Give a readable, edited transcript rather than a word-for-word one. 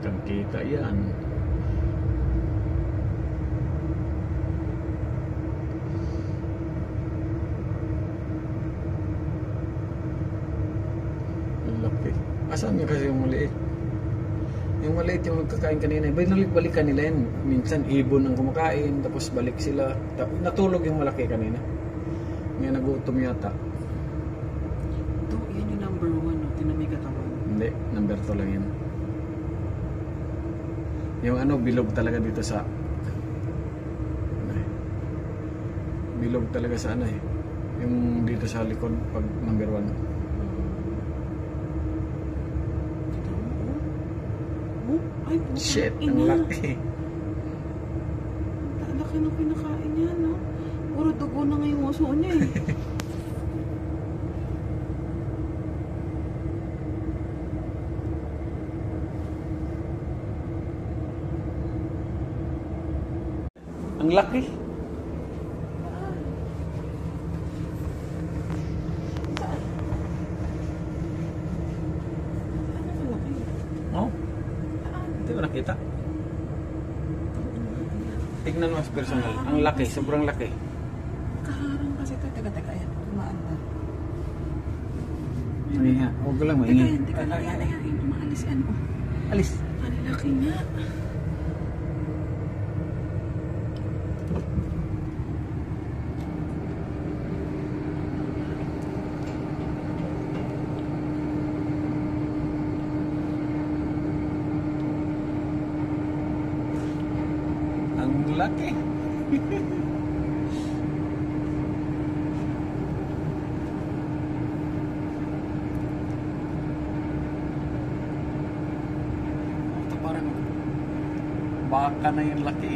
kitang kita yan. Laki. Asan nga kasi yung maliit? Yung maliit yung nagkakain kanina, binalik-balikan nila yan. Minsan ibon ang kumakain, tapos balik sila. Natulog yung malaki kanina. Ngayon nagutom yata. Ito, yan yung number 1, no? Tinamay katawan. Hindi, number 2 lang yan. Yung ano, bilog talaga dito sa... Bilog talaga sa ano eh. Yung dito sa likod, pag number 1. Ay, puta. Shit, ang laki. Ang laki ng pinakain niya, no? Puro dugo na nga yung uso niya eh. Ang laki. Oh? Hindi ko nakita. Tignan mo mas personal. Ang laki, sobrang laki. Kaharang kasi ito. Teka, ayan. Tumaan na. Hindi nga, huwag ko lang Teka, maingay. yan. Teka, ayan. Umaalis yan. Oh. Alis. Ang laki nga. Ang laki. Ito parang baka na yung laki.